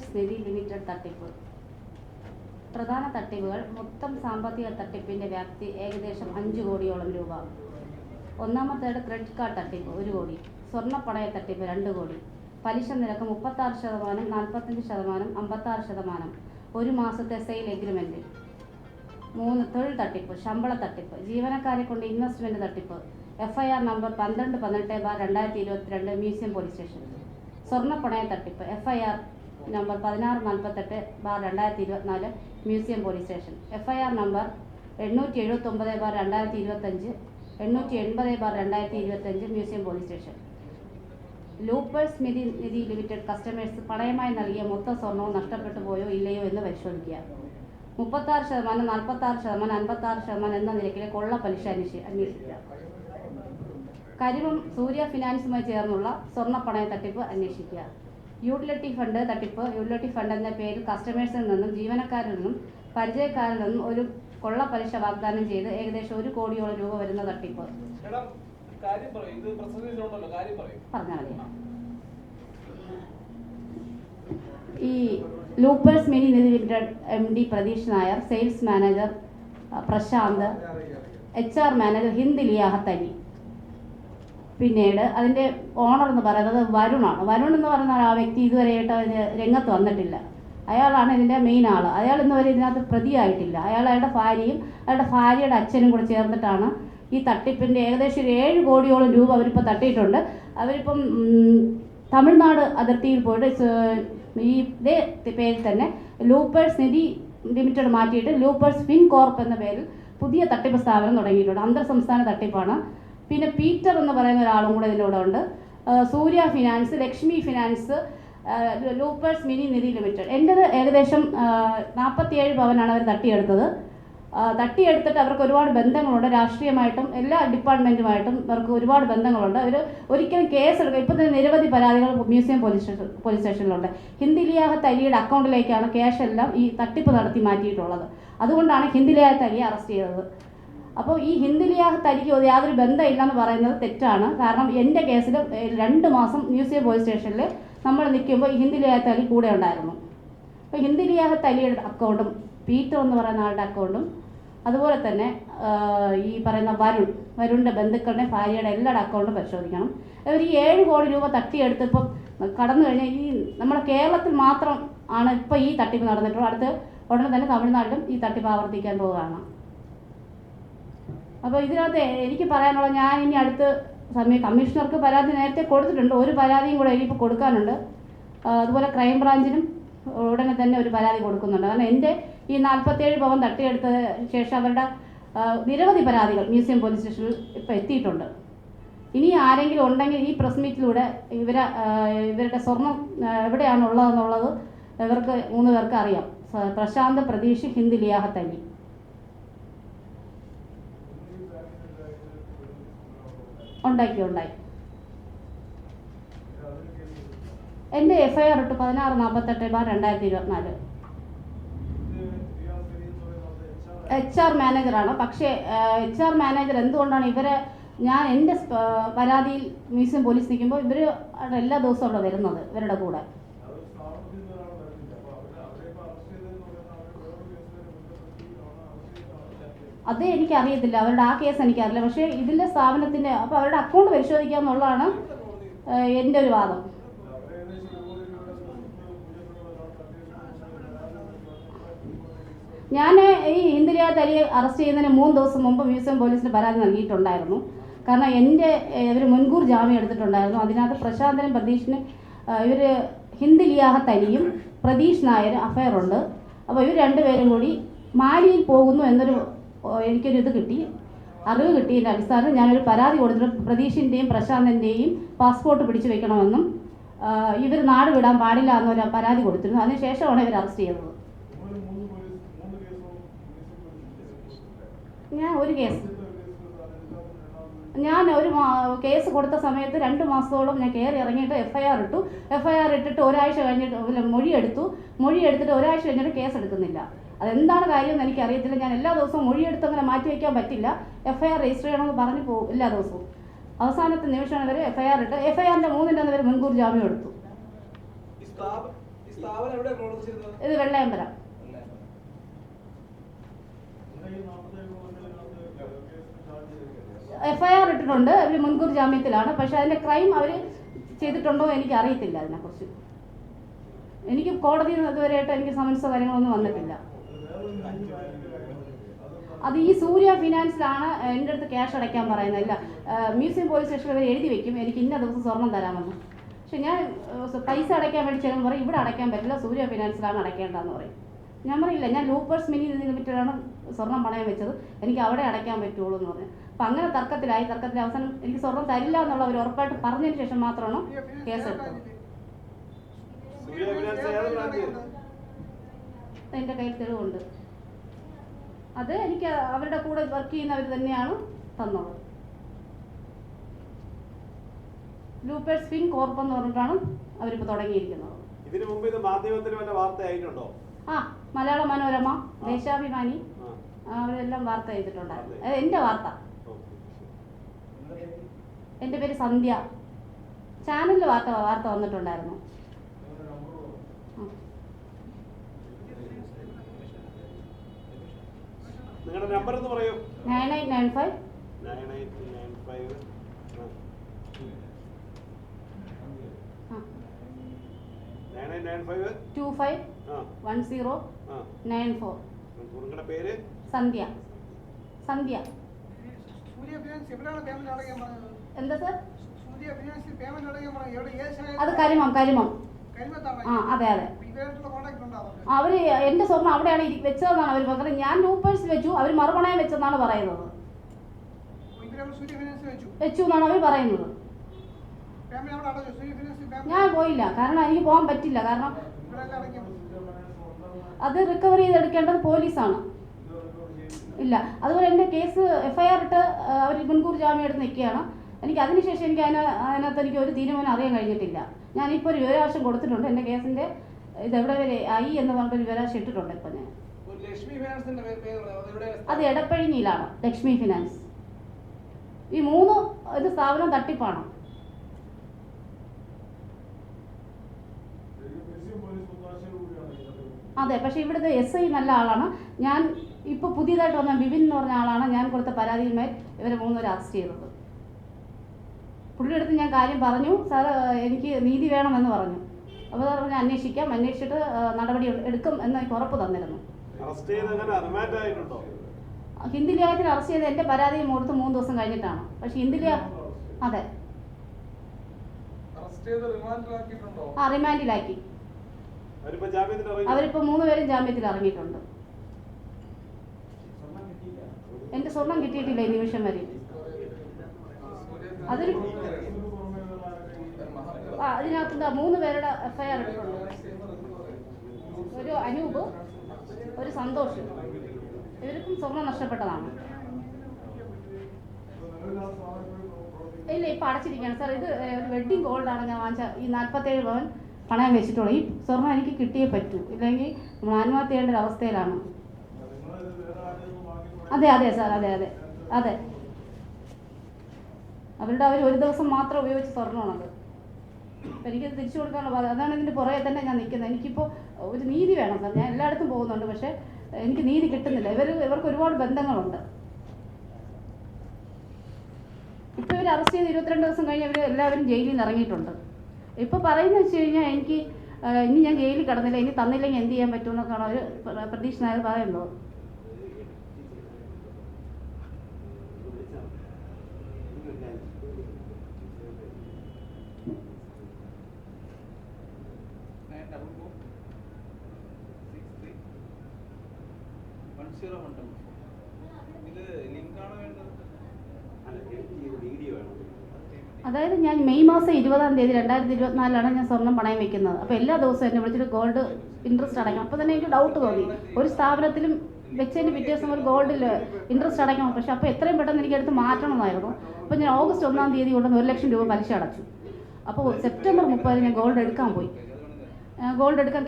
ലൂപ്പേഴ്സ് Nidhi limited തട്ടിപ്പ്. പ്രധാന തട്ടിപ്പുകൾ. മൊത്തം സാമ്പത്തിക തട്ടിപ്പിന്റെ വ്യാപ്തി ഏകദേശം 5 കോടിയോളം രൂപ. ഒന്നാമത്തേത് ക്രെഡിറ്റ് കാർഡ് തട്ടിപ്പ് 1 കോടി. സ്വർണ്ണപ്പണയ തട്ടിപ്പ് 2 കോടി. പലിശ നിരക്ക് 36%, 45%, 56%. 1 മാസത്തെ സെയിൽ എഗ്രിമെന്റ്. 3. തൊഴിൽ തട്ടിപ്പ്, ശമ്പള തട്ടിപ്പ്, ജീവനക്കാരെ കൊണ്ട് ഇൻവെസ്റ്റ്മെന്റ് തട്ടിപ്പ്. FIR number 1218/2022 museum police station. സ്വർണ്ണപ്പണയ തട്ടിപ്പ്. FIR number 1648/2024 museum police station. FIR number 879/2025, 880/2025 museum police station. Loopers Nidhi limited customers പണയമായി നൽകിയ മൊത്തം സ്വർണവും നഷ്ടപ്പെട്ടു പോയോ ഇല്ലയോ എന്ന് പരിശോധിക്കുക. 36%, 46%, 56% എന്ന നിരക്കിലെ കൊള്ള പലിശ അന്വേഷിക്കുക. കരിമം സൂര്യ ഫിനാൻസുമായി ചേർന്നുള്ള സ്വർണ്ണപ്പണയ തട്ടിപ്പ് അന്വേഷിക്കുക. യൂട്ടിലിറ്റി ഫണ്ട് തട്ടിപ്പ്. യൂട്ടിലിറ്റി ഫണ്ട് എന്ന പേരിൽ കസ്റ്റമേഴ്സിൽ നിന്നും ജീവനക്കാരിൽ നിന്നും പരിചയക്കാരിൽ നിന്നും ഒരു കൊള്ള പലിശ വാഗ്ദാനം ചെയ്ത് ഏകദേശം 1 കോടിയോളം രൂപ വരുന്ന തട്ടിപ്പ്. പറഞ്ഞാൽ മതി. ഈ Loopers Nidhi limited MD Prateesh Nair, sales manager Prashanth, HR manager Hind Liyahath Ali. പിന്നീട് അതിൻ്റെ ഓണർ എന്ന് പറയുന്നത് വരുണാണ്. വരുൺ എന്ന് പറയുന്ന ആ വ്യക്തി ഇതുവരെയായിട്ട് രംഗത്ത് വന്നിട്ടില്ല. അയാളാണ് ഇതിൻ്റെ മെയിൻ ആൾ. അയാൾ ഇന്നുവരെ ഇതിനകത്ത് പ്രതിയായിട്ടില്ല. അയാളുടെ ഭാര്യയും അയാളുടെ ഭാര്യയുടെ അച്ഛനും കൂടെ ചേർന്നിട്ടാണ് ഈ തട്ടിപ്പിൻ്റെ ഏകദേശം 7 കോടിയോളം രൂപ അവരിപ്പോൾ തട്ടിയിട്ടുണ്ട്. അവരിപ്പം തമിഴ്നാട് അതിർത്തിയിൽ പോയിട്ട് ഈ ഇതേ പേരിൽ തന്നെ ലൂപ്പേഴ്സ് നിധി ലിമിറ്റഡ് മാറ്റിയിട്ട് ലൂപ്പേഴ്സ് ഫിൻ കോർപ്പ് എന്ന പേരിൽ പുതിയ തട്ടിപ്പ് സ്ഥാപനം തുടങ്ങിയിട്ടുണ്ട്. അന്തർ സംസ്ഥാന തട്ടിപ്പാണ്. പിന്നെ പീറ്റർ എന്ന് പറയുന്ന ഒരാളും കൂടെ ഇതിലൂടെ ഉണ്ട്. സൂര്യ finance, Lakshmi finance, ലൂപ്പേഴ്സ് Nidhi limited. എൻ്റെത് ഏകദേശം 47 പവനാണ് അവർ തട്ടിയെടുത്തത്. തട്ടിയെടുത്തിട്ട് അവർക്ക് ഒരുപാട് ബന്ധങ്ങളുണ്ട്. രാഷ്ട്രീയമായിട്ടും എല്ലാ ഡിപ്പാർട്ട്മെൻറ്റുമായിട്ടും അവർക്ക് ഒരുപാട് ബന്ധങ്ങളുണ്ട്. അവർ ഒരിക്കലും കേസെടുക്കുക. ഇപ്പോൾ തന്നെ നിരവധി പരാതികൾ മ്യൂസിയം പോലീസ് സ്റ്റേഷനിലുണ്ട്. ഹിന്ദ് ലിയാഹത്ത് അലിയുടെ അക്കൗണ്ടിലേക്കാണ് ക്യാഷ് എല്ലാം ഈ തട്ടിപ്പ് നടത്തി മാറ്റിയിട്ടുള്ളത്. അതുകൊണ്ടാണ് ഹിന്ദ് ലിയാഹത്ത് അലിയെ അറസ്റ്റ് ചെയ്തത്. അപ്പോൾ ഈ ഹിന്ദ് ലിയാഹത്ത് അലിക്ക് യാതൊരു ബന്ധമില്ലെന്ന് പറയുന്നത് തെറ്റാണ്. കാരണം എൻ്റെ കേസിൽ 2 മാസം മ്യൂസിയം പോലീസ് സ്റ്റേഷനിൽ നമ്മൾ നിൽക്കുമ്പോൾ ഹിന്ദ് ലിയാഹത്ത് അലി കൂടെ ഉണ്ടായിരുന്നു. അപ്പോൾ ഹിന്ദ് ലിയാഹത്ത് അലിയുടെ അക്കൗണ്ടും പീറ്റർ എന്ന് പറയുന്ന ആളുടെ അക്കൗണ്ടും അതുപോലെ തന്നെ ഈ പറയുന്ന വരുണിൻ്റെ ബന്ധുക്കളുടെ ഭാര്യയുടെ എല്ലാവരുടെ അക്കൗണ്ടും പരിശോധിക്കണം. അവർ ഈ 7 കോടി രൂപ തട്ടിയെടുത്തിപ്പം കടന്നു കഴിഞ്ഞാൽ ഈ നമ്മുടെ കേരളത്തിൽ മാത്രം ആണ് ഇപ്പോൾ ഈ തട്ടിപ്പ് നടന്നിട്ടുള്ളൂ. അടുത്ത് ഉടനെ തന്നെ തമിഴ്നാട്ടിലും ഈ തട്ടിപ്പ് ആവർത്തിക്കാൻ പോവുകയാണ്. അപ്പോൾ ഇതിനകത്ത് എനിക്ക് പറയാനുള്ള, ഞാൻ ഇനി അടുത്ത സമയം കമ്മീഷണർക്ക് പരാതി നേരത്തെ കൊടുത്തിട്ടുണ്ട്. ഒരു പരാതിയും കൂടെ ഇനിയിപ്പോൾ കൊടുക്കാനുണ്ട്. അതുപോലെ ക്രൈംബ്രാഞ്ചിനും ഉടനെ തന്നെ ഒരു പരാതി കൊടുക്കുന്നുണ്ട്. കാരണം എൻ്റെ ഈ 47 പവൻ തട്ടിയെടുത്ത ശേഷം അവരുടെ നിരവധി പരാതികൾ മ്യൂസിയം പോലീസ് സ്റ്റേഷനിൽ ഇപ്പോൾ എത്തിയിട്ടുണ്ട്. ഇനി ആരെങ്കിലും ഉണ്ടെങ്കിൽ ഈ പ്രസ് മീറ്റിലൂടെ ഇവരുടെ സ്വർണം എവിടെയാണുള്ളതെന്നുള്ളത് ഇവർക്ക് 3 പേർക്ക് അറിയാം. പ്രശാന്ത്, പ്രതീഷ്, ഹിന്ദ് ലിയാഹത്ത് അലി. ഉണ്ടായി. എൻ്റെ FIR ഇട്ട് 1648/2024. HR മാനേജറാണ്. പക്ഷേ HR മാനേജർ എന്തുകൊണ്ടാണ് ഞാൻ എൻ്റെ പരാതിയിൽ മ്യൂസിയം പോലീസ് നിൽക്കുമ്പോൾ ഇവർ എല്ലാ ദിവസവും അവിടെ വരുന്നത് ഇവരുടെ കൂടെ. അത് എനിക്കറിയത്തില്ല, അവരുടെ ആ കേസ് എനിക്കറിയില്ല. പക്ഷേ ഇതിൻ്റെ സ്ഥാപനത്തിൻ്റെ അപ്പോൾ അവരുടെ അക്കൗണ്ട് പരിശോധിക്കുക എന്നുള്ളതാണ് എൻ്റെ ഒരു വാദം. ഞാൻ ഈ ഹിന്ദ് ലിയാഹത്ത് അലിയെ അറസ്റ്റ് ചെയ്യുന്നതിന് 3 ദിവസം മുമ്പ് മ്യൂസിയം പോലീസിന് പരാതി നൽകിയിട്ടുണ്ടായിരുന്നു. കാരണം ഇവർ മുൻകൂർ ജാമ്യം എടുത്തിട്ടുണ്ടായിരുന്നു. അതിനകത്ത് പ്രശാന്തനും പ്രതീഷിനും ഇവർ ഹിന്ദ് ലിയാഹത്ത് അലിയും പ്രതീഷ് നായരും അഫയറുണ്ട്. അപ്പോൾ ഇവർ 2 പേരും കൂടി മാലിയിൽ പോകുന്നു എന്നൊരു എനിക്കൊരു അറിവ് കിട്ടിയതിൻ്റെ അടിസ്ഥാനത്തിൽ ഞാനൊരു പരാതി കൊടുത്തിട്ട് പ്രതീഷിൻ്റെയും പ്രശാന്തിൻ്റെയും പാസ്പോർട്ട് പിടിച്ചു വെക്കണമെന്നും ഇവർ നാട് വിടാൻ പാടില്ല എന്നൊരു പരാതി കൊടുത്തിരുന്നു. അതിനുശേഷമാണ് ഇവർ അറസ്റ്റ് ചെയ്തത്. ഞാൻ ഒരു കേസ് കൊടുത്ത സമയത്ത് 2 മാസത്തോളം ഞാൻ കയറി ഇറങ്ങിയിട്ട് FIR ഇട്ടു. FIR ഇട്ടിട്ട് ഒരാഴ്ച കഴിഞ്ഞിട്ട് മൊഴി എടുത്തിട്ട് ഒരാഴ്ച കഴിഞ്ഞിട്ട് കേസ് എടുക്കുന്നില്ല. അതെന്താണ് കാര്യം എന്ന് എനിക്കറിയത്തില്ല. ഞാൻ എല്ലാ ദിവസവും മൊഴിയെടുത്ത് അങ്ങനെ മാറ്റി വയ്ക്കാൻ പറ്റില്ല. FIR രജിസ്റ്റർ ചെയ്യണമെന്ന് പറഞ്ഞു പോകും എല്ലാ ദിവസവും. അവസാനത്തെ നിമിഷമാണ് FIR ഇട്ട് FIR-ൻ്റെ 3-ൻ്റെ അന്ന് മുൻകൂർ ജാമ്യം എടുത്തു. ഇത് വെള്ളയമ്പലം. FIR ഇട്ടിട്ടുണ്ട്. അവർ മുൻകൂർ ജാമ്യത്തിലാണ്. പക്ഷെ അതിൻ്റെ ക്രൈം അവർ ചെയ്തിട്ടുണ്ടോ എനിക്ക് അറിയത്തില്ല. അതിനെക്കുറിച്ച് എനിക്ക് കോടതിയിൽ നിന്ന് ഇതുവരെയായിട്ട് എനിക്ക് സമൻസോ കാര്യങ്ങളൊന്നും വന്നിട്ടില്ല. അത് ഈ സൂര്യ ഫിനാൻസിലാണ് എൻ്റെ അടുത്ത് ക്യാഷ് അടയ്ക്കാൻ പറയുന്നത്. ഇല്ല, മ്യൂസിയം പോലീസ് സ്റ്റേഷനിൽ അവർ എഴുതി വെക്കും എനിക്ക് ഇന്ന ദിവസം സ്വർണം തരാമെന്ന്. പക്ഷെ ഞാൻ പൈസ അടയ്ക്കാൻ വേണ്ടി ചെല്ലുമ്പോൾ പറയും ഇവിടെ അടയ്ക്കാൻ പറ്റില്ല, സൂര്യ ഫിനാൻസിലാണ് അടയ്ക്കേണ്ടതെന്ന് പറയും. ഞാൻ പറയില്ല, ഞാൻ ലൂപ്പേഴ്സ് മിനി ലിമിറ്റഡാണ് സ്വർണം പണയം വെച്ചത്, എനിക്ക് അവിടെ അടയ്ക്കാൻ പറ്റുള്ളൂ എന്ന് പറഞ്ഞു. അപ്പം അങ്ങനെ തർക്കത്തിൽ അവസാനം എനിക്ക് സ്വർണം തരില്ല എന്നുള്ള അവർ ഉറപ്പായിട്ട് പറഞ്ഞതിന് ശേഷം മാത്രമാണ് കേസെടുത്തത്. എൻ്റെ കയ്യിൽ തെളിവുണ്ട്. അത് എനിക്ക് അവരുടെ കൂടെ വർക്ക് ചെയ്യുന്നവർ തന്നെയാണ് തന്നത്. ലൂപ്പേഴ്സ് ഫിൻ കോർപ്പ് എന്ന് പറഞ്ഞിട്ടാണ് അവരിപ്പോൾ തുടങ്ങിയിരിക്കുന്നത്. ഇതിനു മുമ്പ് ഇത് മാധ്യമത്തിൽ വല്ല വാർത്തയായിട്ടുണ്ടോ? മലയാള മനോരമ, ദേശാഭിമാനി അവരെല്ലാം വാർത്ത ചെയ്തിട്ടുണ്ടായിരുന്നു. അത് എൻ്റെ വാർത്ത. എൻ്റെ പേര് സന്ധ്യ. ചാനലിൽ വാർത്ത വന്നിട്ടുണ്ടായിരുന്നു. നിങ്ങളുടെ നമ്പർ ഒന്ന് പറയൂ. 9895 251094. നിങ്ങളുടെ പേര്? സന്ധ്യ. എന്താ സർ? അത് കരിമം. അതെ. അവർ എൻ്റെ സ്വർണ്ണം അവിടെയാണ് വെച്ചതെന്നാണ് അവർ പറയുന്നത്. ഞാൻ ലൂപ്പേഴ്സ് വെച്ചു, അവർ മറുപണയം വെച്ചെന്നാണ് പറയുന്നത്. വെച്ചു എന്നാണ് അവർ പറയുന്നത്. ഞാൻ പോയില്ല, കാരണം എനിക്ക് പോകാൻ പറ്റില്ല. കാരണം അത് റിക്കവർ ചെയ്തെടുക്കേണ്ടത് പോലീസാണ്. ഇല്ല, അതുപോലെ എൻ്റെ കേസ് FIR ഇട്ട് അവർ മുൻകൂർ ജാമ്യം എടുത്ത് നിൽക്കുകയാണ്. എനിക്ക് അതിനുശേഷം എനിക്ക് അതിനകത്ത് എനിക്ക് ഒരു തീരുമാനം അറിയാൻ കഴിഞ്ഞിട്ടില്ല. ഞാനിപ്പോൾ ഒരു വിവരാവകാശം കൊടുത്തിട്ടുണ്ട്. എൻ്റെ കേസിൻ്റെ ഇതെവിടെ വരെ ആയി എന്ന് പറഞ്ഞിട്ടൊരു വിവരാവകാശം ഇട്ടിട്ടുണ്ട്. ഇപ്പം ഞാൻ അത് എടപ്പഴിഞ്ഞിയിലാണ് ലക്ഷ്മി ഫിനാൻസ്. ഈ 3 സ്ഥാപനം തട്ടിപ്പാണ്. അതെ, പക്ഷേ ഇവിടുത്തെ SI നല്ല ആളാണ്. ഞാൻ ഇപ്പോൾ പുതിയതായിട്ട് വന്ന ബിബിൻ എന്ന് പറഞ്ഞ ആളാണ് ഞാൻ കൊടുത്ത പരാതിയുമായി ഇവരെ 3 പേരെ അറസ്റ്റ് ചെയ്തത്. പുള്ളിയുടെ അടുത്ത് ഞാൻ കാര്യം പറഞ്ഞു, സാർ എനിക്ക് നീതി വേണമെന്ന് പറഞ്ഞു. അപ്പോൾ പറഞ്ഞ് അന്വേഷിച്ചിട്ട് നടപടി എടുക്കും എന്ന് എനിക്ക് ഉറപ്പ് തന്നിരുന്നു. ഹിന്ദി ലേഖത്തിൽ അറസ്റ്റ് ചെയ്ത് എൻ്റെ പരാതി കൊടുത്ത് 3 ദിവസം കഴിഞ്ഞിട്ടാണ്. പക്ഷെ ഹിന്ദി അതെ റിമാൻഡിലാക്കി. അവരിപ്പോൾ 3 പേരും ജാമ്യത്തിൽ ഇറങ്ങിയിട്ടുണ്ട്. എൻ്റെ സ്വർണം കിട്ടിയിട്ടില്ല ഈ നിമിഷം വരെ. അതിന് അതിനകത്ത് 3 പേരുടെ FIR ഇട്ടിട്ടുണ്ട്. ഒരു അനൂപ്, ഒരു സന്തോഷ്. ഇവർക്കും സ്വർണം നഷ്ടപ്പെട്ടതാണ്. ഇല്ല, ഇപ്പം അടച്ചിരിക്കുകയാണ് സാർ. ഇത് ഒരു വെഡ്ഡിങ് ഗോൾഡാണ് ഞാൻ വാങ്ങിച്ച. ഈ 47 പവൻ പണയം വെച്ചിട്ടുള്ളൂ. ഈ സ്വർണം എനിക്ക് കിട്ടിയേ പറ്റൂ, ഇല്ലെങ്കിൽ നമ്മൾ ആത്മഹത്യ ചെയ്യേണ്ട ഒരു അവസ്ഥയിലാണ്. അതെ സാർ, അതെ. അവർ ഒരു ദിവസം മാത്രം ഉപയോഗിച്ച് സ്വർണ്ണമാണത്. എനിക്കത് തിരിച്ചു കൊടുക്കാനുള്ള അതാണ് ഇതിൻ്റെ പുറകെ തന്നെ ഞാൻ നിൽക്കുന്നത്. എനിക്കിപ്പോൾ ഒരു നീതി വേണം സാർ. ഞാൻ എല്ലായിടത്തും പോകുന്നുണ്ട്, പക്ഷേ എനിക്ക് നീതി കിട്ടുന്നില്ല. ഇവർക്ക് ഒരുപാട് ബന്ധങ്ങളുണ്ട്. ഇപ്പോൾ ഇവർ അറസ്റ്റ് ചെയ്ത് 22 ദിവസം കഴിഞ്ഞ് ഇവർ എല്ലാവരും ജയിലിൽ നിന്ന് ഇറങ്ങിയിട്ടുണ്ട്. ഇപ്പോൾ പറയുന്നത് വെച്ച് കഴിഞ്ഞാൽ എനിക്ക് ഇനി ഞാൻ ജയിലിൽ കിടന്നില്ല, ഇനി തന്നില്ലെങ്കിൽ എന്ത് ചെയ്യാൻ പറ്റുമെന്നൊക്കെയാണ് അവർ പ്രതീക്ഷ നായർ പറയുന്നത്. അതായത് ഞാൻ മെയ് മാസം 20-ാം തീയതി 2024 ഞാൻ സ്വർണം പണയം വെക്കുന്നത്. അപ്പോൾ എല്ലാ ദിവസവും എന്നെ വിളിച്ചിട്ട് ഗോൾഡ് ഇൻട്രസ്റ്റ് അടയ്ക്കണം. അപ്പോൾ തന്നെ എനിക്ക് ഡൗട്ട് തോന്നി, ഒരു സ്ഥാപനത്തിലും വെച്ചതിന് പിറ്റേ ദിവസം ഒരു ഗോൾഡിൽ ഇൻട്രസ്റ്റ് അടയ്ക്കണം. പക്ഷേ അപ്പോൾ എത്രയും പെട്ടെന്ന് എനിക്ക് എടുത്ത് മാറ്റണമെന്നായിരുന്നു. അപ്പോൾ ഞാൻ ഓഗസ്റ്റ് 1-ാം തീയതി കൊണ്ടുവന്ന് 1 ലക്ഷം രൂപ പലിശ അടച്ചു. അപ്പോൾ സെപ്റ്റംബർ 30 ഞാൻ ഗോൾഡ് എടുക്കാൻ പോയി. ഗോൾഡ് എടുക്കാൻ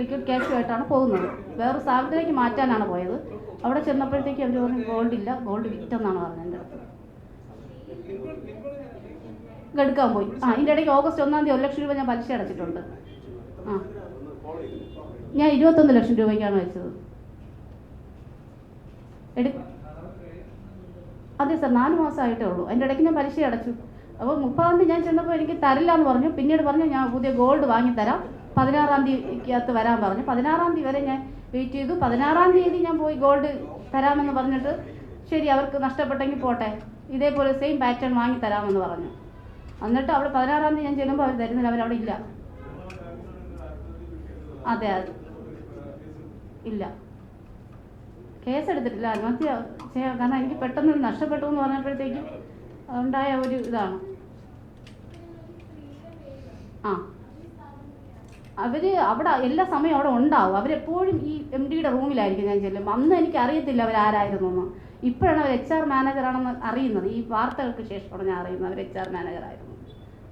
ലിക്വിഡ് ക്യാഷുമായിട്ടാണ് പോകുന്നത്. വേറൊരു സ്ഥാപനത്തിലേക്ക് മാറ്റാനാണ് പോയത്. അവിടെ ചെന്നപ്പോഴത്തേക്ക് അവർ പറഞ്ഞു ഗോൾഡില്ല, ഗോൾഡ് വിറ്റെന്നാണ് പറഞ്ഞത്. എൻ്റെ അടുത്ത് എടുക്കാൻ പോയി. ഇതിൻ്റെ ഇടയ്ക്ക് ഓഗസ്റ്റ് 1-ാം തീയതി 1 ലക്ഷം രൂപ ഞാൻ പലിശ അടച്ചിട്ടുണ്ട്. ഞാൻ 21 ലക്ഷം രൂപയ്ക്കാണ് വെച്ചത്. അതെ സാർ, 4 മാസമായിട്ടേ ഉള്ളൂ. അതിൻ്റെ ഇടയ്ക്ക് ഞാൻ പലിശ അടച്ചു. അപ്പോൾ 30-ാം തീയതി ഞാൻ ചെന്നപ്പോൾ എനിക്ക് തരില്ല എന്ന് പറഞ്ഞു. പിന്നീട് പറഞ്ഞു ഞാൻ പുതിയ ഗോൾഡ് വാങ്ങിത്തരാം, 16-ാം തീയതിക്കകത്ത് വരാൻ പറഞ്ഞു. 16-ാം തീയതി വരെ ഞാൻ വെയിറ്റ് ചെയ്തു. 16-ാം തീയതി ഞാൻ പോയി ഗോൾഡ് തരാമെന്ന് പറഞ്ഞിട്ട് ശരി അവർക്ക് നഷ്ടപ്പെട്ടെങ്കിൽ പോട്ടെ, ഇതേപോലെ സെയിം പാറ്റേൺ വാങ്ങി തരാമെന്ന് പറഞ്ഞു. എന്നിട്ട് അവിടെ 16-ാം തീയതി ഞാൻ ചെല്ലുമ്പോൾ അവർ തരുന്നില്ല, അവരവിടെ ഇല്ല. അതെ ഇല്ല, കേസെടുത്തിട്ടില്ല, ആത്മഹത്യ ചെയ്യാം. കാരണം എനിക്ക് പെട്ടെന്ന് നഷ്ടപ്പെട്ടു എന്ന് പറഞ്ഞപ്പോഴത്തേക്കും ഉണ്ടായ ഒരു ഇതാണ്. അവർ അവിടെ എല്ലാ സമയവും അവിടെ ഉണ്ടാവും. അവരെപ്പോഴും ഈ MD-യുടെ റൂമിലായിരിക്കും ഞാൻ ചെല്ലും. അന്ന് എനിക്ക് അറിയത്തില്ല അവരാരായിരുന്നു എന്ന്. ഇപ്പോഴാണ് അവർ HR മാനേജറാണെന്ന് അറിയുന്നത്. ഈ വാർത്തകൾക്ക് ശേഷമാണ് ഞാൻ അറിയുന്നത് അവർ HR മാനേജറായിരുന്നു.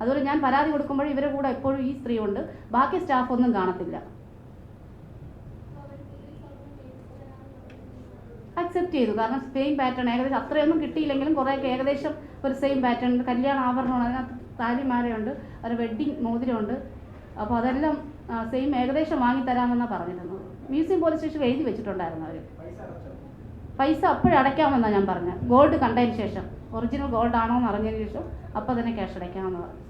അതുപോലെ ഞാൻ പരാതി കൊടുക്കുമ്പോൾ ഇവരെ കൂടെ എപ്പോഴും ഈ സ്ത്രീ ഉണ്ട്, ബാക്കി സ്റ്റാഫ് ഒന്നും കാണത്തില്ല. അക്സെപ്റ്റ് ചെയ്തു. കാരണം സെയിം പാറ്റേൺ ഏകദേശം അത്രയൊന്നും കിട്ടിയില്ലെങ്കിലും കുറേയൊക്കെ ഏകദേശം ഒരു സെയിം പാറ്റേൺ. കല്യാണ ആഭരണമാണ്, അതിനകത്ത് താലിമാലയുണ്ട്, ഒരു വെഡ്ഡിങ് മോതിരമുണ്ട്. അപ്പോൾ അതെല്ലാം സെയിം ഏകദേശം വാങ്ങിത്തരാമെന്നാണ് പറഞ്ഞിരുന്നത്. മ്യൂസിയം പോലീസ് സ്റ്റേഷനിൽ എഴുതി വെച്ചിട്ടുണ്ടായിരുന്നു അവർ. പൈസ അപ്പോഴടയ്ക്കാമെന്നാണ് ഞാൻ പറഞ്ഞത്. ഗോൾഡ് കണ്ടതിന് ശേഷം, ഒറിജിനൽ ഗോൾഡ് ആണോ എന്ന് അറിഞ്ഞതിന് ശേഷം അപ്പോൾ തന്നെ ക്യാഷ് അടയ്ക്കാമെന്ന് പറഞ്ഞു.